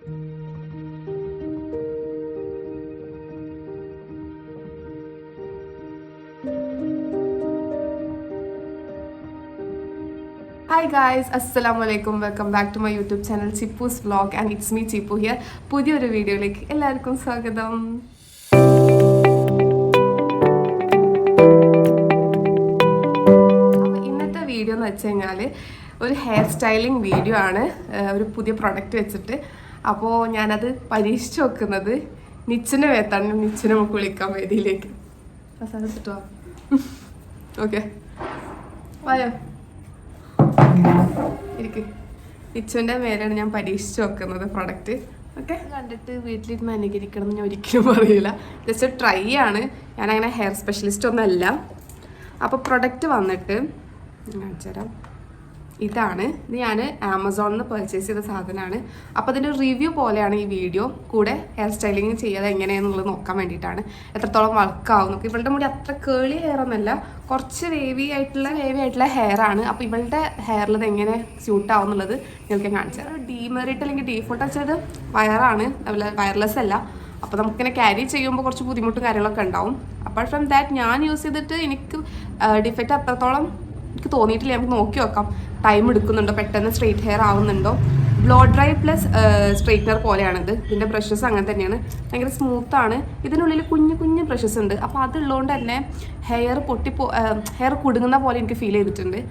Hi guys, Assalamualaikum. Welcome back to my YouTube channel Chipu's Vlog and it's me Chipu here. പുതിയൊരു വീഡിയോയിലേക്ക് എല്ലാവർക്കും സ്വാഗതം. അപ്പോൾ ഇന്നത്തെ വീഡിയോ എന്ന് വെച്ച് കഴിഞ്ഞാൽ ഒരു ഹെയർ സ്റ്റൈലിംഗ് വീഡിയോ ആണ്, ഒരു പുതിയ പ്രൊഡക്റ്റ് വെച്ചിട്ട്. അപ്പോൾ ഞാനത് പരീക്ഷിച്ച് നോക്കുന്നത് നിച്ചിനെ വേത്താണ്. നിച്ചിനെ നമുക്ക് വിളിക്കാം വേദിയിലേക്ക്. കിട്ടുമോ? ഓക്കെ, വായോ ഇരിക്ക്. നിച്ചുവിൻ്റെ മേലാണ് ഞാൻ പരീക്ഷിച്ച് നോക്കുന്നത് പ്രൊഡക്റ്റ്. ഓക്കെ, കണ്ടിട്ട് വീട്ടിലിരുന്ന് അനുകരിക്കണം എന്ന് ഞാൻ ഒരിക്കലും പറയില്ല. ജസ്റ്റ് ട്രൈ ആണ്. ഞാനങ്ങനെ ഹെയർ സ്പെഷ്യലിസ്റ്റ് ഒന്നുമല്ല. അപ്പോൾ പ്രൊഡക്റ്റ് വന്നിട്ട് കാണിച്ചു തരാം. ഇതാണ്. ഇത് ഞാൻ ആമസോണിൽ നിന്ന് പർച്ചേസ് ചെയ്ത സാധനമാണ്. അപ്പോൾ അതിൻ്റെ റിവ്യൂ പോലെയാണ് ഈ വീഡിയോ. കൂടെ ഹെയർ സ്റ്റൈലിങ് ചെയ്യാതെ എങ്ങനെയാണെന്നുള്ളത് നോക്കാൻ വേണ്ടിയിട്ടാണ്. എത്രത്തോളം വർക്കാവും നോക്കി. ഇവളുടെ മുടി അത്ര കേളി ഹെയർ ഒന്നല്ല, കുറച്ച് വേവി ആയിട്ടുള്ള ഹെയർ ആണ്. അപ്പോൾ ഇവളുടെ ഹെയറിൽ ഇത് എങ്ങനെ സ്യൂട്ട് ആവും എന്നുള്ളത് നിങ്ങൾക്ക് കാണിച്ചു തരാം. ഡീമെറിറ്റ് അല്ലെങ്കിൽ ഡീഫോൾട്ട് വെച്ചത് വയറാണ്, അതുപോലെ വയർലെസ് അല്ല. അപ്പോൾ നമുക്കിങ്ങനെ ക്യാരി ചെയ്യുമ്പോൾ കുറച്ച് ബുദ്ധിമുട്ടും കാര്യങ്ങളൊക്കെ ഉണ്ടാവും. അപ്പാർട്ട് ഫ്രം ദാറ്റ് ഞാൻ യൂസ് ചെയ്തിട്ട് എനിക്ക് ഡിഫക്റ്റ് അത്രത്തോളം എനിക്ക് തോന്നിയിട്ടില്ല. നമുക്ക് നോക്കി നോക്കാം ടൈം എടുക്കുന്നുണ്ടോ, പെട്ടെന്ന് സ്ട്രെയിറ്റ് ഹെയർ ആവുന്നുണ്ടോ. ബ്ലോ ഡ്രൈ പ്ലസ് സ്ട്രെയിറ്റ്നർ പോലെയാണിത്. ഇതിൻ്റെ ബ്രഷസ് അങ്ങനെ തന്നെയാണ്, ഭയങ്കര സ്മൂത്താണ്. ഇതിനുള്ളിൽ കുഞ്ഞു കുഞ്ഞു ബ്രഷസ് ഉണ്ട്. അപ്പോൾ അതുള്ളതുകൊണ്ട് തന്നെ ഹെയർ ഹെയർ കുടുങ്ങുന്ന പോലെ എനിക്ക് ഫീൽ ചെയ്തിട്ടുണ്ട്.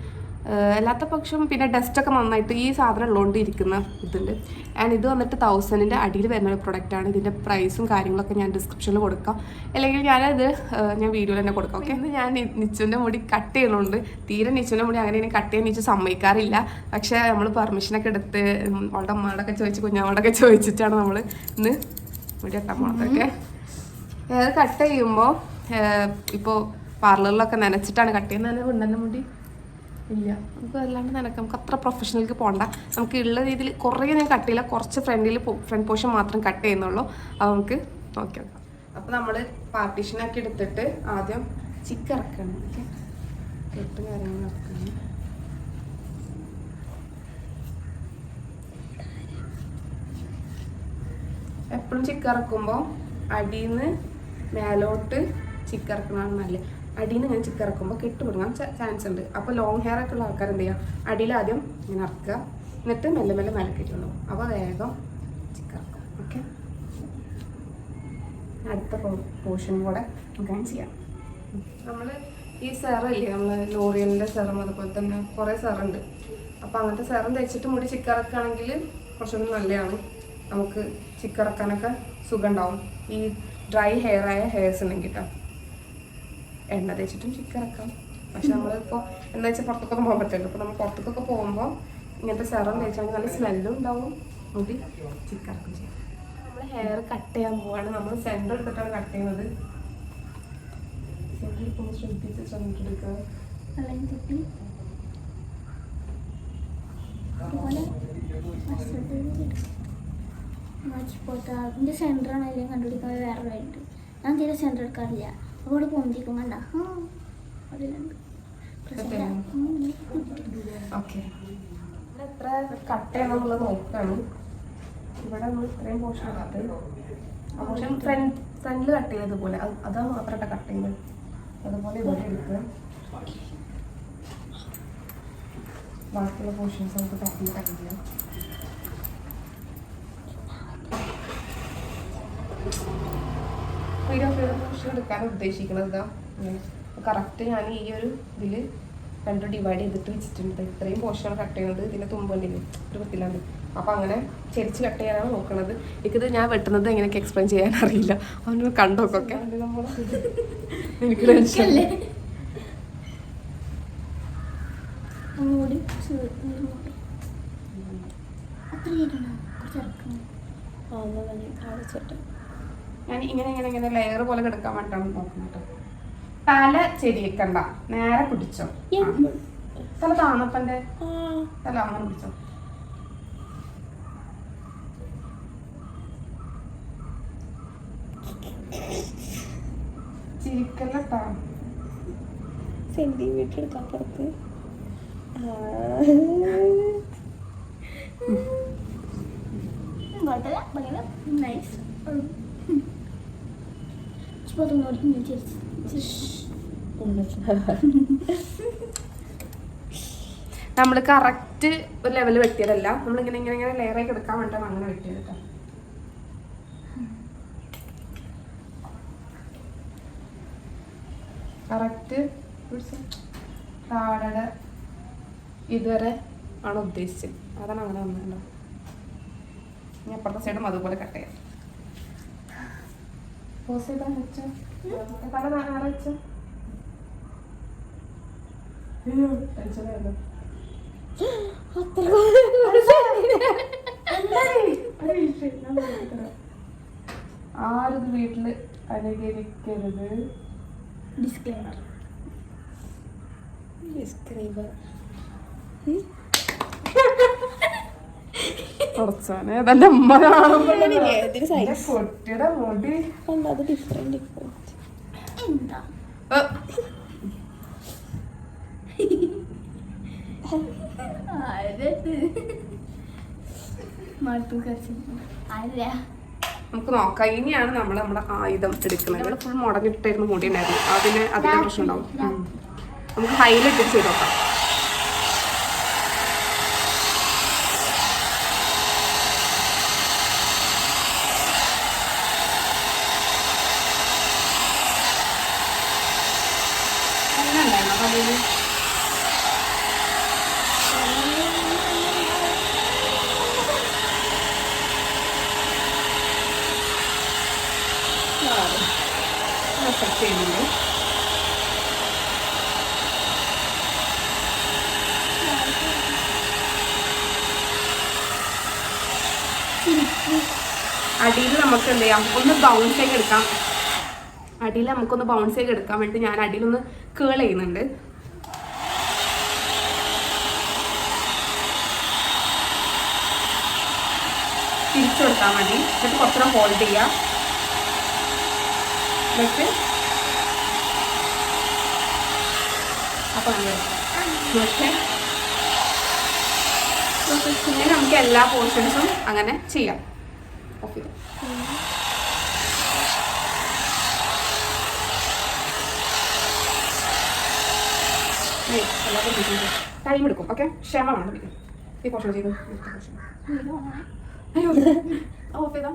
അല്ലാത്ത പക്ഷം പിന്നെ ഡസ്റ്റൊക്കെ നന്നായിട്ട് ഈ സാധനം ഉള്ളതുകൊണ്ട് ഇരിക്കുന്ന ഇതുണ്ട്. ആൻഡ് ഇത് വന്നിട്ട് 1000-ന്റെ അടിയിൽ വരുന്ന ഒരു പ്രൊഡക്റ്റാണ്. ഇതിൻ്റെ പ്രൈസും കാര്യങ്ങളൊക്കെ ഞാൻ ഡിസ്ക്രിപ്ഷനിൽ കൊടുക്കാം, അല്ലെങ്കിൽ ഞാൻ വീഡിയോയിൽ തന്നെ കൊടുക്കാം. ഓക്കെ, ഇന്ന് ഞാൻ നിച്ചുവിൻ്റെ മുടി കട്ട് ചെയ്യണുണ്ട്. തീരെ നിച്ചുവിൻ്റെ മുടി അങ്ങനെ കട്ട് ചെയ്യാൻ നിച്ചു സമ്മതിക്കാറില്ല. പക്ഷേ നമ്മൾ പെർമിഷനൊക്കെ എടുത്ത് അവളുടെ അമ്മയോടൊക്കെ ചോദിച്ച് കുഞ്ഞമ്മയോടൊക്കെ ചോദിച്ചിട്ടാണ് നമ്മൾ ഇന്ന് മുടി കെട്ടാൻ പോണത്. ഓക്കെ, ഹെയർ കട്ട് ചെയ്യുമ്പോൾ ഇപ്പോൾ പാർലറിലൊക്കെ നനച്ചിട്ടാണ് കട്ട് ചെയ്യുന്നത്. ഉണ്ടെന്ന മുടി ഇല്ല, നമുക്ക് അല്ലാണ്ട് നനക്കാം. നമുക്ക് അത്ര പ്രൊഫഷണലിലേക്ക് പോകണ്ട. നമുക്ക് ഉള്ള രീതിയിൽ കുറേ ഞാൻ കട്ട് ചെയ്യില്ല, കുറച്ച് ഫ്രണ്ട് പോർഷൻ മാത്രം കട്ട് ചെയ്യുന്നുള്ളൂ. അത് നമുക്ക് നോക്കി നോക്കാം. അപ്പോൾ നമ്മൾ പാർട്ടീഷനൊക്കെ എടുത്തിട്ട് ആദ്യം ചിക്ക് ഇറക്കണം. ഓക്കെ, കെട്ട് കാര്യങ്ങൾ ഇറക്കണം. എപ്പോഴും ചിക്ക് ഇറക്കുമ്പോൾ അടിയിൽ നിന്ന് മേലോട്ട് ചിക്ക് ഇറക്കണതാണ് നല്ലത്. അടിയിൽ നിന്ന് ഞാൻ ചിക്ക് ഇറക്കുമ്പോൾ കെട്ടുപിടുങ്ങാൻ ചാൻസ് ഉണ്ട്. അപ്പോൾ ലോങ് ഹെയർ ഒക്കെ ഉള്ള ആൾക്കാർ എന്ത് ചെയ്യുക, അടിയിൽ ആദ്യം ഇങ്ങനെ ഇറക്കുക, എന്നിട്ട് മെല്ലെ മെല്ലെ മേലെ കെട്ടുള്ളൂ. അപ്പോൾ വേഗം ചിക്ക് ഇറക്കും. ഓക്കെ, അടുത്ത പോർഷനും കൂടെ നമുക്ക് ചെയ്യാം. നമ്മൾ ഈ സെറമില്ലേ, നമ്മൾ ലോറിയലിൻ്റെ സെറം, അതുപോലെ തന്നെ കുറേ സെറുണ്ട്. അപ്പോൾ അങ്ങനത്തെ സെറം തേച്ചിട്ട് മുടി ചിക്ക് ഇറക്കുകയാണെങ്കിൽ കുറച്ചുകൂടി നല്ലതാണ്. നമുക്ക് ചിക്ക് ഇറക്കാനൊക്കെ സുഖം ഉണ്ടാവും. ഈ ഡ്രൈ ഹെയർസ് ഉണ്ടെങ്കിൽ കേട്ടോ, എണ്ണ തേച്ചിട്ടും ചിക്ക് ഇറക്കാം. പക്ഷെ നമ്മളിപ്പോൾ എന്താ വെച്ചാൽ പുറത്തൊക്കെ പോകാൻ പറ്റില്ല. അപ്പോൾ നമ്മൾ പുറത്തൊക്കെ പോകുമ്പോൾ ഇങ്ങനത്തെ സെറം തേച്ചാണെങ്കിൽ നല്ല സ്മെല്ലും ഉണ്ടാവും, മുടി ചിക്ക് ഇറക്കും ചെയ്യും. നമ്മൾ ഹെയർ കട്ട് ചെയ്യാൻ പോവാണ്. നമ്മൾ സെൻറ്റർ എടുത്തിട്ടാണ് കട്ട് ചെയ്യുന്നത്. സെൻറ്ററിൽ ഇപ്പോൾ ശ്രദ്ധിച്ചെടുക്കുക. എൻ്റെ സെൻറ്ററാണ് അല്ലെങ്കിൽ കണ്ടുപിടിക്കുന്നത് വേറെ വേണ്ടി. ഞാൻ തീരെ സെൻറ്റർ എടുക്കാറില്ല. അവിടെ പോകുമ്പോഴേക്കും കണ്ട അതിലുണ്ട്. ഓക്കെ, എത്ര കട്ട് ചെയ്യണമെന്നുള്ളത് നോക്കുകയാണ്. ഇവിടെ നമ്മൾ ഇത്രയും പോർഷൻ കട്ട് ചെയ്തു. ആ പോർഷൻ ഫ്രണ്ടിൽ കട്ട് ചെയ്തതുപോലെ അത് മാത്രമായിട്ട് കട്ട് ചെയ്യുന്നത്. അതുപോലെ ഇവിടെ എടുക്കുക. ബാക്കിയുള്ള പോർഷൻസ് നമുക്ക് ബാക്കിൽ കട്ട് ചെയ്യാം. പോർഷൻ എടുക്കാൻ ഉദ്ദേശിക്കുന്നത് ഇതാ കറക്റ്റ്. ഞാൻ ഈ ഒരു ഇതിൽ രണ്ടും ഡിവൈഡ് ചെയ്തിട്ട് വെച്ചിട്ടുണ്ട്. ഇത്രയും പോർഷൻ കട്ട് ചെയ്യുന്നത് ഇതിൻ്റെ തുമ്പുണ്ട്, ഒരു പത്തിലാണ്. അപ്പോൾ അങ്ങനെ ചെരിച്ച് കട്ട് ചെയ്യാനാണ് നോക്കുന്നത്. എനിക്കിത് ഞാൻ വെട്ടുന്നത് എങ്ങനെയൊക്കെ എക്സ്പ്ലെയിൻ ചെയ്യാൻ അറിയില്ല. അവന് കണ്ടോക്കൊക്കെ എനിക്ക് ടെൻഷനല്ലേ. ഞാൻ ഇങ്ങനെ ലെയർ പോലെ കിടക്കാൻ വേണ്ടിയിട്ടാണ് നോക്കുന്നത്. തല ചെരിക്കണ്ട, നേരെ പിടിച്ചോ. തല താന്നപ്പൻ്റെ തല അങ്ങനെ പിടിച്ചോ. ചിരിക്കല്ലട്ടാ, സെന്റിമീറ്റർ എടുക്കാൻ പുറത്ത്. കുഴപ്പമില്ല ഭയങ്കര നൈസ്. ചുവന്നോടിക്കും നമ്മൾ കറക്റ്റ് ഒരു ലെവൽ വെട്ടിയതല്ല, നമ്മളിങ്ങനെ ഇങ്ങനെ ഇങ്ങനെ ലെയറായി എടുക്കാൻ വേണ്ടിയിട്ടാണ് അങ്ങനെ വെട്ടിയത് കേട്ടോ. കറക്റ്റ് താഴെ ഇതുവരെ ആണ് ഉദ്ദേശിച്ചത്, അതാണ് അങ്ങനെ വന്നിട്ടുണ്ടോ. ഇനി അപ്പുറത്തെ സൈഡും അതുപോലെ കട്ട് ചെയ്യാം. പോസ് ചെയ്താൽ വെച്ചോ, പല നാളെ വെച്ചോ. ടെൻഷനായിരുന്നു. ആരും വീട്ടില് അനുകരിക്കരുത്. ഡിസ്ക്ലെയിമർ. കുറച്ചാണ് അതെന്റെ അമ്മ പൊട്ടിയുടെ മുടി എന്താ നമുക്ക് നോക്കാം. ഇനിയാണ് നമ്മൾ നമ്മുടെ ആയുധം എടുക്കുന്നത്. നമ്മൾ ഫുൾ മുടങ്ങിട്ടായിരുന്നു മുടി ഉണ്ടായിരുന്നു, അതിന് അതിന്റെ പ്രശ്നം ഉണ്ടാവും. നമുക്ക് ഹൈലൈറ്റ് ചെയ്ത് നോക്കാം. അടിയിൽ നമുക്ക് എന്ത് ചെയ്യാം, ഒന്ന് ബൗൺസ് ആക്കി എടുക്കാം. അടിയിൽ നമുക്കൊന്ന് ബൗൺസ് ആക്കി എടുക്കാൻ വേണ്ടി ഞാൻ അടിയിലൊന്ന് കേൾ ചെയ്യുന്നുണ്ട്. തിരിച്ചു കൊടുക്കാൻ വേണ്ടി. എന്നിട്ട് കുറച്ചുകൂടെ ഹോൾഡ് ചെയ്യാം. എന്നിട്ട് അപ്പം പിന്നെ നമുക്ക് എല്ലാ പോർഷൻസും അങ്ങനെ ചെയ്യാം. ഓക്കെ, ടൈം എടുക്കും. ഓക്കെ, ക്ഷമ വേണം. ഈ പോർഷൻ ചെയ്തു. അയ്യോ ഓഫ് ചെയ്താ.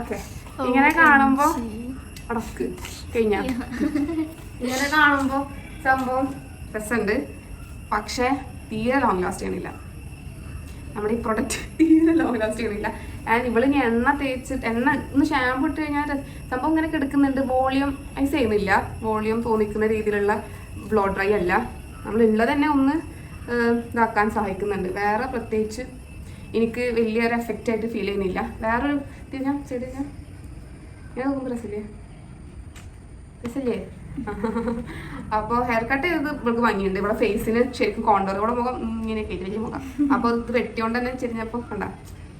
ഓക്കെ ഇങ്ങനെ കാണുമ്പോ അടക്ക് കഴിഞ്ഞ ഇങ്ങനെ കാണുമ്പോ സംഭവം രസമുണ്ട്, പക്ഷെ തീരെ ലോങ് ലാസ്റ്റ് ചെയ്യണില്ല. നമ്മുടെ ഈ പ്രൊഡക്റ്റ് തീരെ ലോങ് ലാസ്റ്റ് ചെയ്യണില്ല. ആൻഡ് ഇവളിനി എണ്ണ തേച്ചിട്ട് എണ്ണ ഒന്ന് ഷാമ്പു ഇട്ട് കഴിഞ്ഞാൽ സംഭവം ഇങ്ങനെ കിടക്കുന്നുണ്ട്. വോളിയം ഐസ് ചെയ്യുന്നില്ല, വോളിയം തോന്നിക്കുന്ന രീതിയിലുള്ള ബ്ലോ ഡ്രൈ അല്ല. നമ്മളുള്ളത് തന്നെ ഒന്ന് ഇതാക്കാൻ സഹായിക്കുന്നുണ്ട്. വേറെ പ്രത്യേകിച്ച് എനിക്ക് വലിയൊരു എഫക്റ്റ് ആയിട്ട് ഫീൽ ചെയ്യുന്നില്ല. വേറൊരു ഇത് ഞാൻ ചെയ്ത് ഞാൻ നോക്കുമ്പോൾ രസമില്ലേ രസമില്ലേ അപ്പോൾ ഹെയർ കട്ട് ചെയ്തത് ഇവൾക്ക് ഭംഗിയുണ്ട്. ഇവിടെ ഫേസിന് ശരിക്കും കോണ്ടോർ, ഇവിടെ മുഖം ഇങ്ങനെ കയറ്റി വലിയ മുഖം. അപ്പോൾ ഇത് വെട്ടിയോണ്ട് തന്നെ ചെരിഞ്ഞപ്പോൾ കണ്ട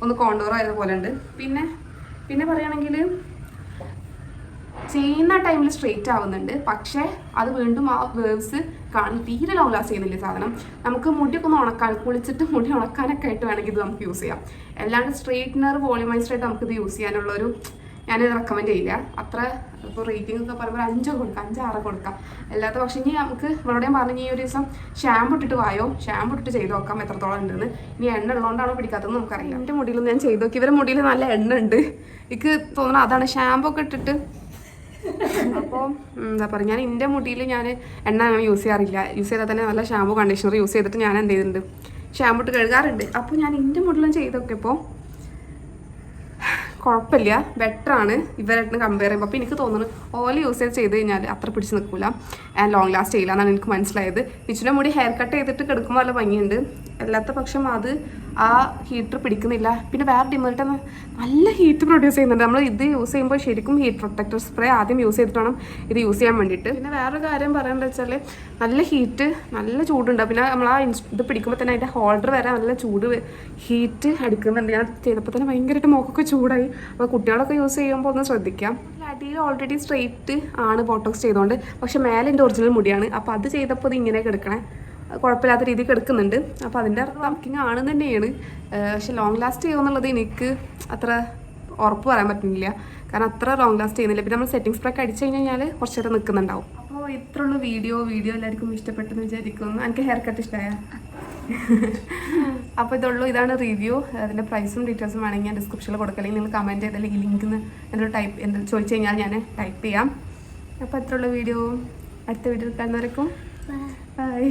ഒന്ന് കോണ്ടോർ ആയതുപോലെ ഉണ്ട്. പിന്നെ പറയുകയാണെങ്കിൽ ചെയ്യുന്ന ടൈമിൽ സ്ട്രെയിറ്റ് ആവുന്നുണ്ട്, പക്ഷേ അത് വീണ്ടും ആ വേവ്സ് തീരെ ലോങ് ലാസ്റ്റ് ചെയ്യുന്നില്ല സാധനം. നമുക്ക് മുടിയൊക്കെ ഒന്ന് ഉണക്കാൻ, കുളിച്ചിട്ട് മുടി ഉണക്കാനൊക്കെ ആയിട്ട് വേണമെങ്കിൽ ഇത് നമുക്ക് യൂസ് ചെയ്യാം. അല്ലാണ്ട് സ്ട്രെയിറ്റ്നർ വോളിയമൈസ്ഡായിട്ട് നമുക്കിത് യൂസ് ചെയ്യാനുള്ളൊരു ഞാനിത് റെക്കമെൻഡ് ചെയ്യില്ല. അത്ര ഇപ്പോൾ റേറ്റിംഗ് ഒക്കെ പറയുമ്പോൾ 5 കൊടുക്കാം, 5, 6 കൊടുക്കാം. അല്ലാത്ത പക്ഷേ ഇനി നമുക്ക് ഇവളോടെയും പറഞ്ഞു ഈ ഒരു ദിവസം ഷാമ്പു ഇട്ടിട്ട് വായോ, ഷാമ്പു ഇട്ടിട്ട് ചെയ്ത് നോക്കാം എത്രത്തോളം ഉണ്ടെന്ന്. ഇനി എണ്ണ ഉള്ളതുകൊണ്ടാണോ പിടിക്കാത്തതെന്ന് നമുക്കറിയാം. എൻ്റെ മുടിയിൽ ഞാൻ ചെയ്ത് നോക്കി, ഇവരെ മുടിയിൽ നല്ല എണ്ണ ഉണ്ട്. എനിക്ക് തോന്നുന്നത് അതാണ് ഷാമ്പു ഒക്കെ ഇട്ടിട്ട്. അപ്പോൾ എന്താ പറയുക, ഞാൻ എൻ്റെ മുടിയിൽ ഞാൻ എണ്ണ അങ്ങനെ യൂസ് ചെയ്യാറില്ല. യൂസ് ചെയ്താൽ തന്നെ നല്ല ഷാമ്പു കണ്ടീഷണർ യൂസ് ചെയ്തിട്ട് ഞാൻ എന്ത് ചെയ്തിട്ടുണ്ട്, ഷാമ്പു ഇട്ട് കഴുകാറുണ്ട്. അപ്പോൾ ഞാൻ എൻ്റെ മുടിയിലും ചെയ്തൊക്കെ ഇപ്പോൾ കുഴപ്പമില്ല, ബെറ്ററാണ് ഇവരായിട്ട് കമ്പയർ ചെയ്യുമ്പോൾ. അപ്പോൾ എനിക്ക് തോന്നുന്നു ഓയിൽ യൂസ് ചെയ്ത് കഴിഞ്ഞാൽ അത്ര പിടിച്ച് നിൽക്കില്ല ആൻഡ് ലോങ് ലാസ്റ്റ് ചെയ്യില്ല എന്നാണ് എനിക്ക് മനസ്സിലായത്. നിച്ചുവിൻ്റെ മുടി ഹെയർ കട്ട് ചെയ്തിട്ട് കിടക്കുമ്പോൾ നല്ല ഭംഗിയുണ്ട്, അല്ലാത്ത പക്ഷം അത് ആ ഹീറ്റർ പിടിക്കുന്നില്ല. പിന്നെ വേറെ ഡിമേറിട്ട് നല്ല ഹീറ്റ് പ്രൊഡ്യൂസ് ചെയ്യുന്നുണ്ട്. നമ്മൾ ഇത് യൂസ് ചെയ്യുമ്പോൾ ശരിക്കും ഹീറ്റ് പ്രൊട്ടക്ടർ സ്പ്രേ ആദ്യം യൂസ് ചെയ്തിട്ട് വേണം ഇത് യൂസ് ചെയ്യാൻ വേണ്ടിയിട്ട്. പിന്നെ വേറൊരു കാര്യം പറയേണ്ടത് വെച്ചാൽ നല്ല ഹീറ്റ്, നല്ല ചൂടുണ്ട്. പിന്നെ നമ്മൾ ആ ഇത് പിടിക്കുമ്പോൾ തന്നെ അതിൻ്റെ ഹോൾഡർ വരെ നല്ല ചൂട് ഹീറ്റ് അടിക്കുന്നുണ്ട്. ഞാൻ ചെയ്തപ്പോൾ തന്നെ ഭയങ്കരമായിട്ട് മുഖമൊക്കെ ചൂടായി. അപ്പോൾ കുട്ടികളൊക്കെ യൂസ് ചെയ്യുമ്പോൾ ഒന്ന് ശ്രദ്ധിക്കാം. അടിയിൽ ഓൾറെഡി സ്ട്രെയിറ്റ് ആണ് ബോട്ടോക്സ് ചെയ്തുകൊണ്ട്, പക്ഷെ മേലെ എൻ്റെ ഒറിജിനൽ മുടിയാണ്. അപ്പോൾ അത് ചെയ്തപ്പോൾ ഇത് ഇങ്ങനെ കിടക്കണേ, കുഴപ്പമില്ലാത്ത രീതിയിൽ കിടക്കുന്നുണ്ട്. അപ്പോൾ അതിൻ്റെ വർക്കിംഗ് ആണെന്ന് തന്നെയാണ്. പക്ഷെ ലോങ് ലാസ്റ്റ് ചെയ്യുമെന്നുള്ളത് എനിക്ക് അത്ര ഉറപ്പ് പറയാൻ പറ്റുന്നില്ല, കാരണം അത്ര ലോങ് ലാസ്റ്റ് ചെയ്യുന്നില്ല. പിന്നെ നമ്മൾ സെറ്റിംഗ് സ്പ്രേ ഒക്കെ അടിച്ചു കഴിഞ്ഞാൽ കുറച്ച് നേരം നിൽക്കുന്നുണ്ടാവും. അപ്പോൾ ഇത്രയുള്ള വീഡിയോ എല്ലാവർക്കും ഇഷ്ടപ്പെട്ടെന്ന് വിചാരിക്കുന്നു. എനിക്ക് ഹെയർ കട്ട് ഇഷ്ടമായ അപ്പോൾ ഇതാണ് റിവ്യൂ. അതിൻ്റെ പ്രൈസും ഡീറ്റെയിൽസും വേണമെങ്കിൽ ഞാൻ ഡിസ്ക്രിപ്ഷനിൽ കൊടുക്കല്ലെങ്കിൽ നിങ്ങൾ കമൻറ്റ് ചെയ്തല്ലെങ്കിൽ ലിങ്കിന്ന് എന്തെങ്കിലും ചോദിച്ചു കഴിഞ്ഞാൽ ഞാൻ ടൈപ്പ് ചെയ്യാം. അപ്പോൾ ഇത്രയുള്ള വീഡിയോ, അടുത്ത വീഡിയോ കാണുന്നവരേക്കും ബൈ.